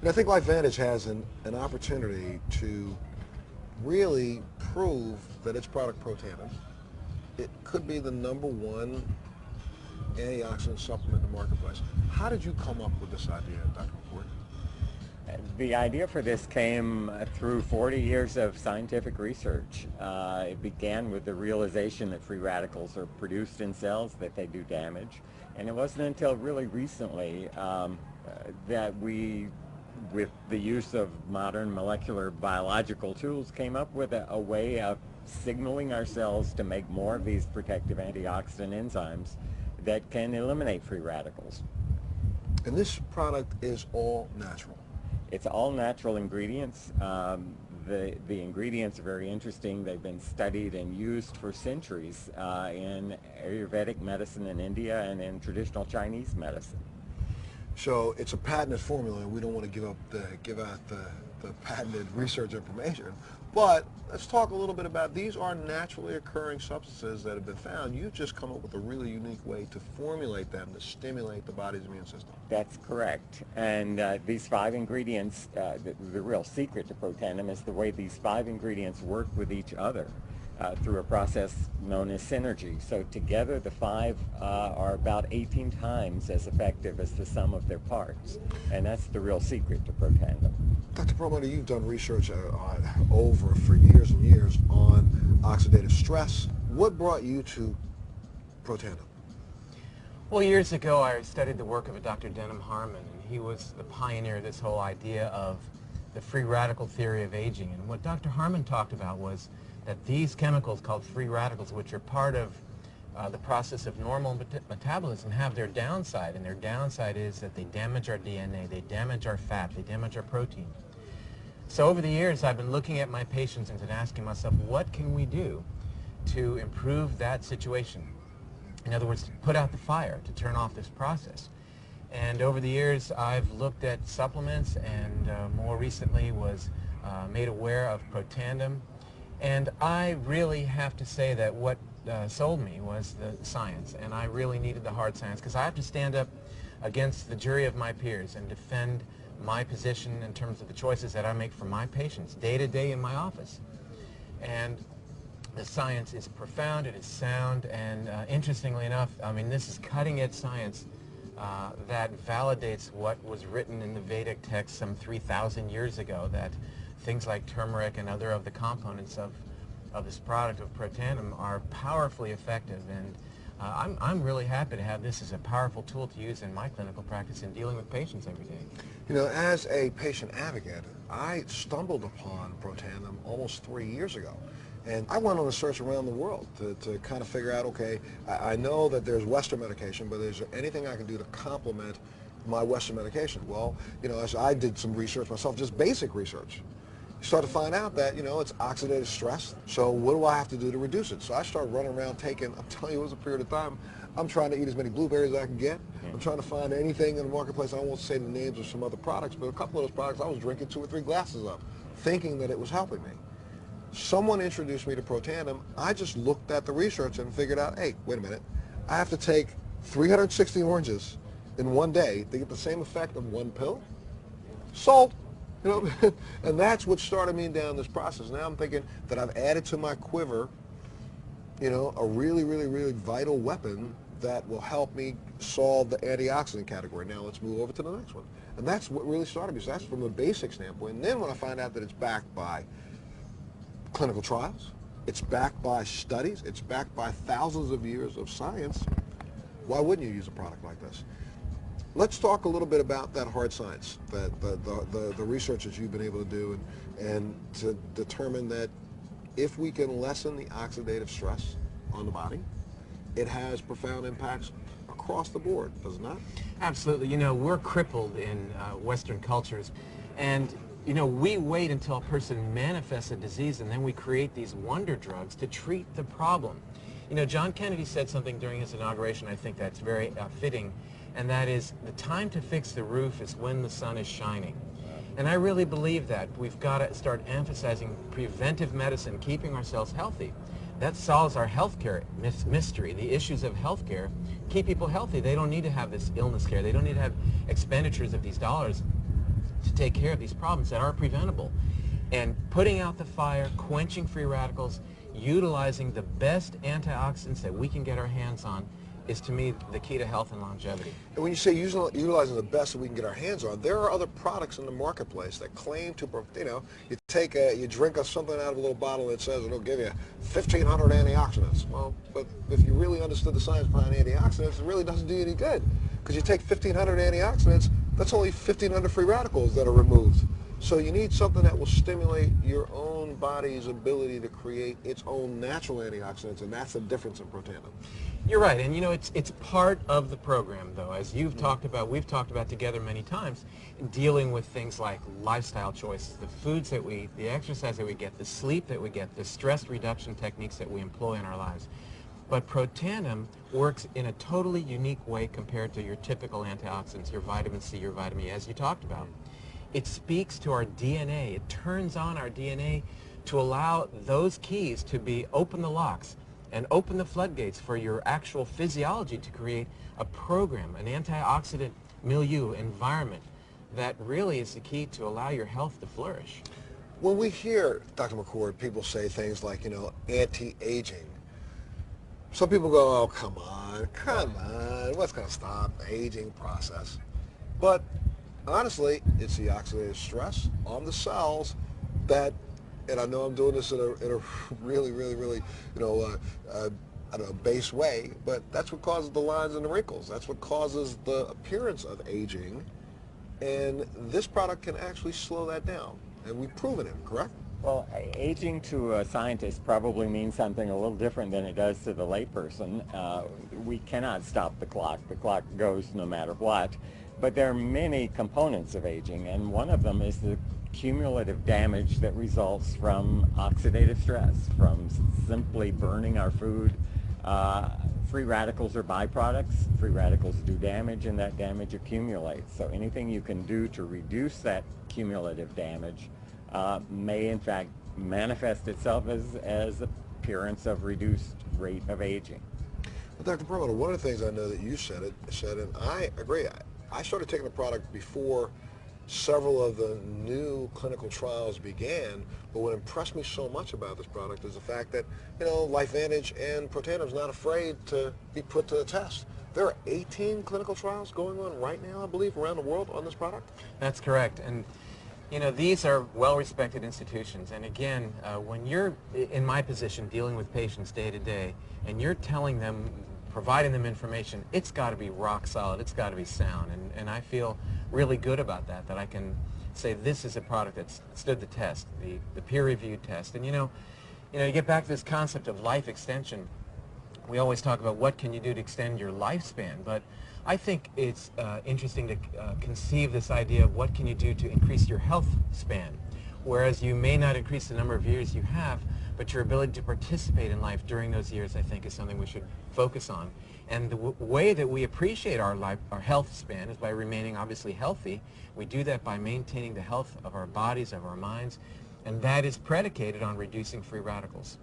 And I think LifeVantage has an opportunity to really prove that its product Protandim, it could be the #1 antioxidant supplement in the marketplace. How did you come up with this idea, Dr. McCord? The idea for this came through 40 years of scientific research. It began with the realization that free radicals are produced in cells, that they do damage. And it wasn't until really recently that we, with the use of modern molecular biological tools, came up with a way of signaling our cells to make more of these protective antioxidant enzymes that can eliminate free radicals. And this product is all natural. It's all natural ingredients. The ingredients are very interesting. They've been studied and used for centuries in Ayurvedic medicine in India and in traditional Chinese medicine. So it's a patented formula, and we don't want to give out the patented research information. But let's talk a little bit about, these are naturally occurring substances that have been found. You've just come up with a really unique way to formulate them to stimulate the body's immune system. That's correct. And these 5 ingredients, the real secret to Protandim is the way these 5 ingredients work with each other through a process known as synergy. So together the 5 are about 18 times as effective as the sum of their parts. And that's the real secret to Protandim. Dr. Pearlmutter, you've done research for years and years on oxidative stress. What brought you to Protandim? Well, years ago I studied the work of a Dr. Denham Harmon, and he was the pioneer of this whole idea of the free radical theory of aging. And what Dr. Harmon talked about was that these chemicals called free radicals, which are part of the process of normal metabolism, have their downside. And their downside is that they damage our DNA, they damage our fat, they damage our protein. So over the years I've been looking at my patients and asking myself, what can we do to improve that situation? In other words, to put out the fire, to turn off this process. And over the years I've looked at supplements, and more recently was made aware of Protandim. And I really have to say that what sold me was the science, and I really needed the hard science, because I have to stand up against the jury of my peers and defend my position in terms of the choices that I make for my patients day to day in my office. And the science is profound, it is sound, and interestingly enough, I mean, this is cutting-edge science that validates what was written in the Vedic text some 3,000 years ago, that things like turmeric and other of the components of this product of Protandim are powerfully effective. And I'm really happy to have this as a powerful tool to use in my clinical practice in dealing with patients every day. You know, as a patient advocate, I stumbled upon Protandim almost 3 years ago. And I went on a search around the world to kind of figure out, okay, I know that there's Western medication, but is there anything I can do to complement my Western medication? Well, you know, as I did some research myself, just basic research, you start to find out that, you know, it's oxidative stress. So what do I have to do to reduce it? So I started running around taking, I'm telling you, it was a period of time, I'm trying to eat as many blueberries as I can get. I'm trying to find anything in the marketplace. I won't say the names of some other products, but a couple of those products I was drinking 2 or 3 glasses of, thinking that it was helping me. Someone introduced me to Protandim. I just looked at the research and figured out, hey, wait a minute, I have to take 360 oranges in one day to get the same effect of 1 pill? Sold. You know, and that's what started me down this process. Now I'm thinking that I've added to my quiver, you know, a really, really, really vital weapon that will help me solve the antioxidant category. Now let's move over to the next one. And that's what really started me. So that's from a basic standpoint. And then when I find out that it's backed by clinical trials, it's backed by studies, it's backed by thousands of years of science, why wouldn't you use a product like this? Let's talk a little bit about that hard science, that the research that you've been able to do, and to determine that if we can lessen the oxidative stress on the body, it has profound impacts across the board, does it not? Absolutely. You know, we're crippled in Western cultures, and you know, we wait until a person manifests a disease, and then we create these wonder drugs to treat the problem. You know, John Kennedy said something during his inauguration, I think that's very fitting, and that is, the time to fix the roof is when the sun is shining. And I really believe that. We've got to start emphasizing preventive medicine, keeping ourselves healthy. That solves our healthcare mystery. The issues of healthcare keep people healthy. They don't need to have this illness care. They don't need to have expenditures of these dollars take care of these problems that are preventable. And putting out the fire, quenching free radicals, utilizing the best antioxidants that we can get our hands on is, to me, the key to health and longevity. And when you say utilizing the best that we can get our hands on, there are other products in the marketplace that claim to, you drink something out of a little bottle that says it'll give you 1,500 antioxidants. Well, but if you really understood the science behind antioxidants, it really doesn't do you any good. Because you take 1,500 antioxidants, that's only 1,500 free radicals that are removed. So you need something that will stimulate your own body's ability to create its own natural antioxidants, and that's the difference in Protandim. You're right, and it's part of the program, though, as you've talked about, we've talked about together many times, dealing with things like lifestyle choices, the foods that we eat, the exercise that we get, the sleep that we get, the stress reduction techniques that we employ in our lives. But Protandim works in a totally unique way compared to your typical antioxidants, your vitamin C, your vitamin E, as you talked about. It speaks to our DNA. It turns on our DNA to allow those keys to open the locks and open the floodgates for your actual physiology to create a program, an antioxidant milieu, environment that really is the key to allow your health to flourish. When we hear, Dr. McCord, people say things like, anti-aging, some people go, oh, come on, what's going to stop the aging process? But honestly, it's the oxidative stress on the cells that, and I know I'm doing this in a really, I don't know, base way, but that's what causes the lines and the wrinkles. That's what causes the appearance of aging, and this product can actually slow that down, and we've proven it, correct? Well, aging to a scientist probably means something a little different than it does to the layperson. We cannot stop the clock. The clock goes no matter what. But there are many components of aging, and one of them is the cumulative damage that results from oxidative stress, from simply burning our food. Free radicals are byproducts. Free radicals do damage, and that damage accumulates. So anything you can do to reduce that cumulative damage may in fact manifest itself as appearance of reduced rate of aging. Well, Dr. Pearlmutter, one of the things I know that you said, and I agree, I started taking the product before several of the new clinical trials began, but what impressed me so much about this product is the fact that, LifeVantage and Protandim is not afraid to be put to the test. There are 18 clinical trials going on right now, I believe, around the world on this product? That's correct. And these are well-respected institutions, and again, when you're in my position dealing with patients day to day, and you're telling them, providing them information, it's got to be rock solid, it's got to be sound, and I feel really good about that I can say this is a product that's stood the test, the peer-reviewed test. And you get back to this concept of life extension. We always talk about what can you do to extend your lifespan, but I think it's interesting to conceive this idea of what can you do to increase your health span, whereas you may not increase the number of years you have, but your ability to participate in life during those years, I think, is something we should focus on. And the way that we appreciate our health span is by remaining obviously healthy. We do that by maintaining the health of our bodies, of our minds, and that is predicated on reducing free radicals.